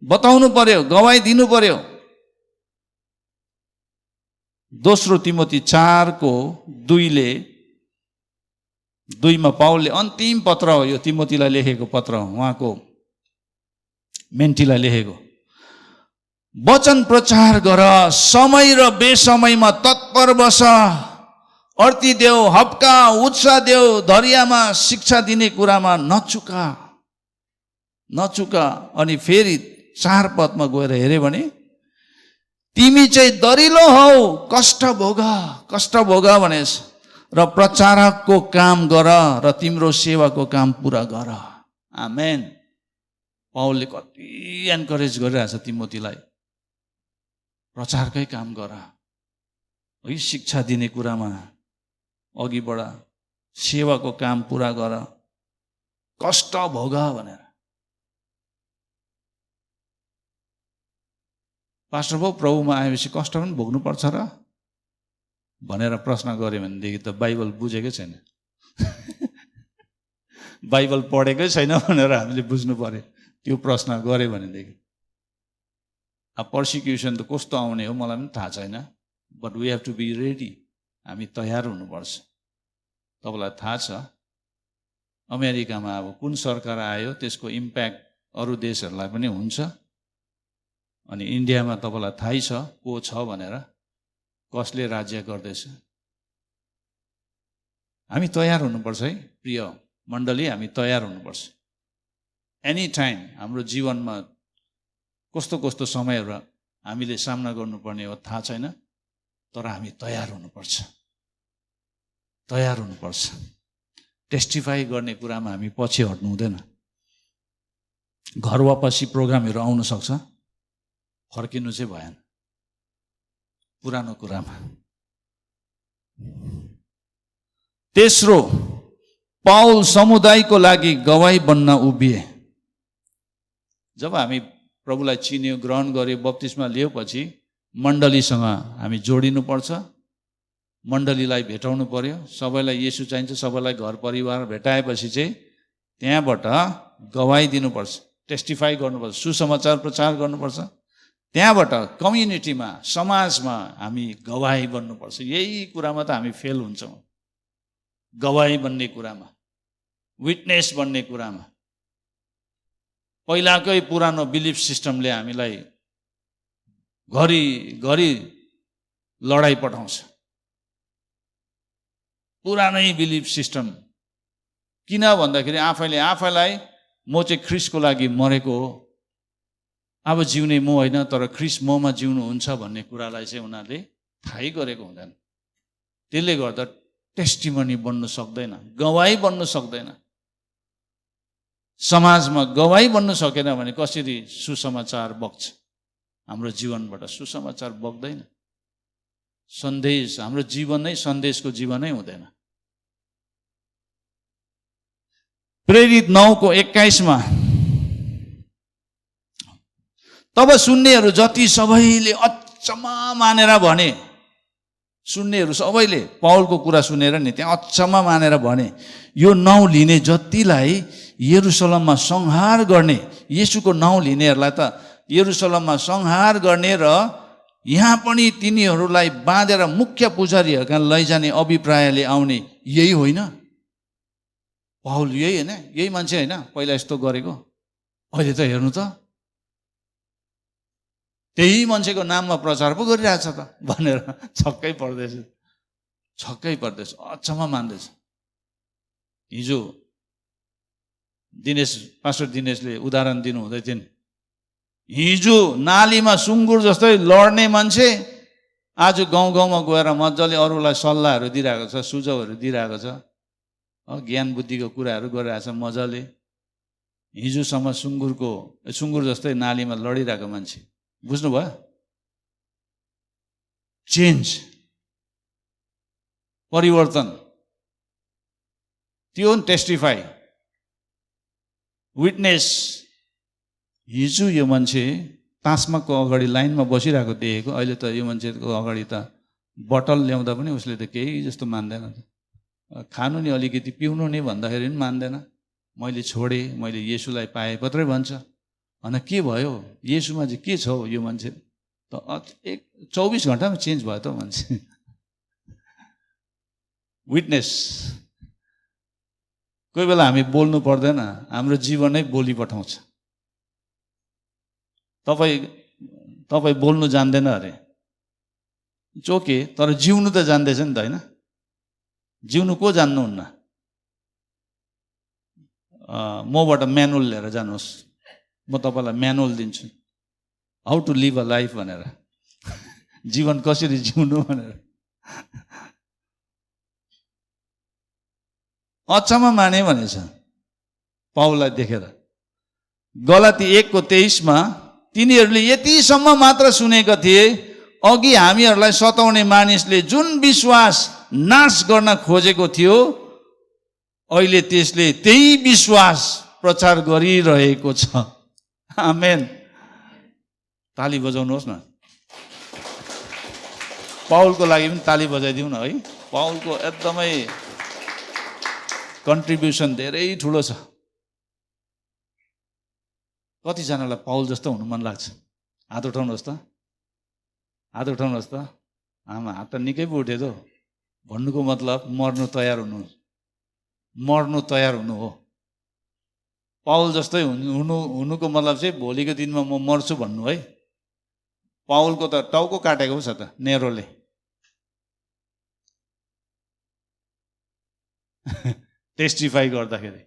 बताउनु पर्यो, गवाई दिनु पर्यो। 2 तिमोथी 4:2 मा पाउलले अन्तिम पत्र हो यो, तिमोथीलाई लेखेको पत्र हो, उहाँको मेन्टीलाई लेखेको। वचन प्रचार गर, समय र बेसमयमा तत्पर बस, अर्ती देऊ, हप्का, उत्साह देऊ, धैर्यमा शिक्षा दिने कुरामा नचुका। अनि फेरि 4 पदमा गएर हेऱ्यो भने, तिमी चाहिँ दरिलो हौ, कष्ट भोग भनेछ, र प्रचारकको काम गर र तिम्रो सेवाको काम पुरा गर। आमेन। पाउलले कति एन्करेज गरिरहेछ तिमोथीलाई, प्रचारकै काम गर, है शिक्षा दिने कुरामा अघि बढ, सेवाको काम पुरा गर, कष्ट भोग भनेर। पास्टर बाबु प्रभुमा आएपछि कष्ट पनि भोग्नुपर्छ र भनेर प्रश्न गऱ्यो भनेदेखि त बाइबल बुझेकै छैन, बाइबल पढेकै छैन भनेर हामीले बुझ्नु पर्यो। त्यो प्रश्न गऱ्यो भनेदेखि अब पर्सिक्युसन त कस्तो आउने हो मलाई पनि थाहा छैन, but we have to be ready. हामी तयार हुनुपर्छ। तपाईँलाई थाहा छ अमेरिकामा अब कुन सरकार आयो त्यसको इम्प्याक्ट अरू देशहरूलाई पनि हुन्छ। अनि इन्डियामा तपाईँलाई थाहै छ को छ भनेर, कसले राज्य गर्दैछ। हामी तयार हुनुपर्छ है प्रिय मण्डली, हामी तयार हुनुपर्छ। एनी टाइम हाम्रो जीवनमा कस्तो कस्तो समयहरू हामीले सामना गर्नुपर्ने हो थाहा छैन, तर हामी तयार हुनुपर्छ, तयार हुनुपर्छ। टेस्टिफाई गर्ने कुरामा हामी पछि हट्नु हुँदैन। घर वापसी प्रोग्रामहरू आउन सक्छ, फर्किनु चाहिँ भएन पुरानो कुरामा। तेस्रो, पाउल समुदायको लागि गवाही बन्न उभिए। जब हामी प्रभुलाई चिन्यो, ग्रहण गर्यो, बप्तिस्मा लिएपछि मण्डलीसँग हामी जोडिनुपर्छ, मण्डलीलाई भेटाउनु पर्यो। सबैलाई येशू चाहिन्छ, सबैलाई घर परिवार भेटाएपछि चाहिँ त्यहाँबाट गवाही दिनुपर्छ, टेस्टिफाई गर्नुपर्छ, सुसमाचार प्रचार गर्नुपर्छ। त्यहाँबाट कम्युनिटीमा, समाजमा हामी गवाही बन्नुपर्छ। यही कुरामा त हामी फेल हुन्छौँ, गवाही बन्ने कुरामा, विटनेस बन्ने कुरामा। पहिलाकै पुरानो बिलिफ सिस्टमले हामीलाई घरि लडाइँ पठाउँछ। पुरानै बिलिफ सिस्टम किन भन्दाखेरि आफैलाई म चाहिँ ख्रिस्टको लागि मरेको हो, अब जिउने म होइन तर ख्रिस्ट ममा जिउनुहुन्छ भन्ने कुरालाई चाहिँ उनीहरूले थाहै गरेको हुँदैन। त्यसले गर्दा टेस्टिमनी बन्नु सक्दैन, गवाही बन्नु सक्दैन। समाजमा गवाही बन्नु सकेन भने कसरी सुसमाचार बग्छ? हाम्रो जीवनबाट सुसमाचार बग्दैन। सन्देश, हाम्रो जीवन नै सन्देशको जीवनै हुँदैन। प्रेरित 9:21 तब सुन्नेहरू जति सबैले अचम्म मानेर भने, सुन्नेहरू सबैले पाउलको कुरा सुनेर नि त्यहाँ अचम्म मानेर भने, यो नाउँ लिने जतिलाई यरुशलेममा संहार गर्ने, येशूको नाउँ लिनेहरूलाई त यरुशलेममा संहार गर्ने र यहाँ पनि तिनीहरूलाई बाँधेर मुख्य पुजारीहरूका लैजाने अभिप्रायले आउने, यही होइन पाउल? यही होइन, यही मान्छे होइन पहिला यस्तो गरेको? अहिले त हेर्नु त त्यही मान्छेको नाममा प्रचार पो गरिरहेछ त भनेर छक्कै पर्दैछ, अचम्म मान्दैछ। हिजो पास्टर दिनेशले उदाहरण दिनु हुँदै थियो नि, हिजो नालीमा सुँगुर जस्तै लड्ने मान्छे आज गाउँमा गएर मजाले अरूलाई सल्लाहहरू दिइरहेको छ, सुझावहरू दिइरहेको छ, ज्ञान बुद्धिको कुराहरू गरिरहेछ मजाले। हिजोसम्म सुँगुर जस्तै नालीमा लडिरहेको मान्छे, बुझ्नुभयो? चेन्ज, परिवर्तन, त्यो टेस्टिफाई, विटनेस। हिजो यो मान्छे तासमाको अगाडि लाइनमा बसिरहेको देखेको, अहिले त यो मान्छेको अगाडि त बटल ल्याउँदा पनि उसले त केही जस्तो मान्दैन। खानु नि अलिकति, पिउनु नि भन्दाखेरि पनि मान्दैन। मैले छोडेँ, मैले येशूलाई पाएँ मात्रै भन्छ। अनि के भयो येशूमा चाहिँ के छ यो मान्छे त 24 घन्टामा चेन्ज भयो त मान्छे। विटनेस। कोही बेला हामी बोल्नु पर्दैन, हाम्रो जीवनै बोली पठाउँछ। तपाईँ बोल्नु जान्दैन अरे, चोके, तर जिउनु त जान्दैछ नि त, होइन? जिउनु को जान्नुहुन्न? मबाट म्यानुअल लिएर जानुहोस्, म तपाईँलाई म्यानुअल दिन्छु, how to live a life भनेर, जीवन कसरी जिउनु भनेर। अचम्म माने भनेछ पाउललाई देखेर। गलाती 1:23 तिनीहरूले यतिसम्म मात्र सुनेका थिए, अघि हामीहरूलाई सताउने मानिसले जुन विश्वास नाश गर्न खोजेको थियो, अहिले त्यसले त्यही विश्वास प्रचार गरिरहेको छ। आमेन। ताली बजाउनुहोस् न। पाउलको लागि पनि ताली बजाइदिउँ न है। पाउलको एकदमै कन्ट्रिब्युसन धेरै ठुलो छ। कतिजनालाई पाउल जस्तो हुनु मन लाग्छ? हात उठाउनुहोस् त, हात उठाउनुहोस् त। आमा, हात त निकै पो उठ्यो त। भन्नुको मतलब मर्नु तयार हुनु। मर्नु तयार हुनु हो। पाउल जस्तै हुनुको मतलब चाहिँ भोलिको दिनमा म मर्छु भन्नु है। पाउलको त टाउको काटेको छ त नेरोले। टेस्टिफाई गर्दाखेरि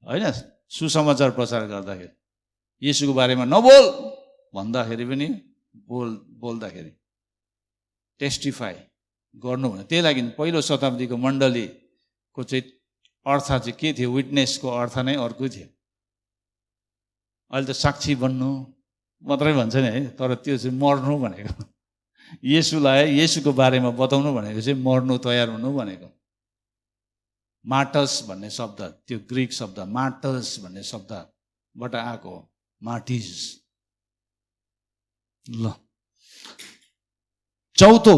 होइन, सुसमाचार प्रचार गर्दाखेरि, येशूको बारेमा नबोल भन्दाखेरि पनि बोल्दाखेरि टेस्टिफाई गर्नु भने। त्यही लागि पहिलो शताब्दीको मण्डलीको चाहिँ अर्थ चाहिँ के थियो? विटनेसको अर्थ नै अर्को थियो। अहिले त साक्षी बन्नु मात्रै भन्छ नि है, तर त्यो चाहिँ मर्नु भनेको। येशूलाई, येशूको बारेमा बताउनु भनेको चाहिँ मर्नु तयार हुनु भनेको। मार्टस भन्ने शब्द, त्यो ग्रिक शब्द मार्टस भन्ने शब्दबाट आएको हो, मार्टिज। ल, चौथो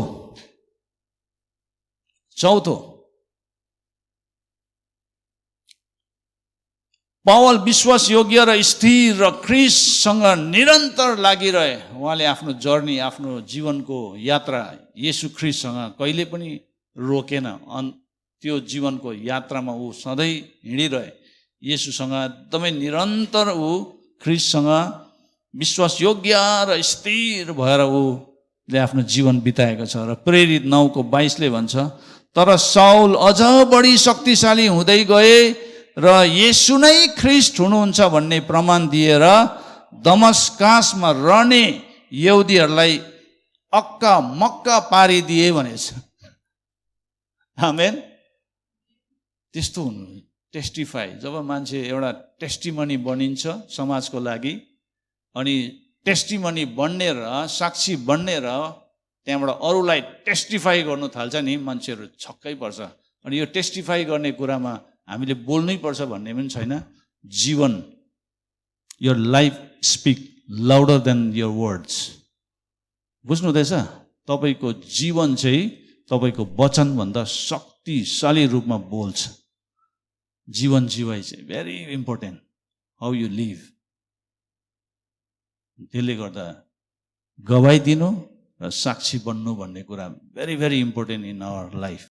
पावल विश्वासयोग्य र स्थिर र ख्रीष्टसँग निरन्तर लागिरहे। उहाँले आफ्नो जर्नी, आफ्नो जीवनको यात्रा येशू ख्रीष्टसँग कहिले पनि रोकेन। त्यो जीवनको यात्रामा ऊ सधैँ हिँडिरहे। येशूसँग एकदमै निरन्तर ऊ ख्रीष्टसँग विश्वासयोग्य र स्थिर भएर ऊले आफ्नो जीवन बिताएको छ। र प्रेरित 9:22 भन्छ, तर साउल अझ बढी शक्तिशाली हुँदै गए र येशू नै ख्रीष्ट हुनुहुन्छ भन्ने प्रमाण दिएर दमस्कासमा रहने यहुदीहरूलाई अक्का मक्का पारिदिए भनेछ। आमेन। त्यस्तो हुनु, टेस्टिफाई। जब मान्छे एउटा टेस्टिमनी बनिन्छ समाजको लागि, अनि टेस्टिमनी बन्ने र साक्षी बन्ने र त्यहाँबाट अरूलाई टेस्टिफाई गर्नु थाल्छ नि, मान्छेहरू छक्कै पर्छ। अनि यो टेस्टिफाई गर्ने कुरामा हामीले बोल्नै पर्छ भन्ने पनि छैन। जीवन, your life speak louder than your words. बुझ्नु हुँदैछ? तपाईँको जीवन चाहिँ तपाईँको वचनभन्दा शक्तिशाली रूपमा बोल्छ। जीवन जीवाइ चाहिँ very important, how you live. त्यसले गर्दा गवाई दिनु र साक्षी बन्नु भन्ने कुरा very very important in our life.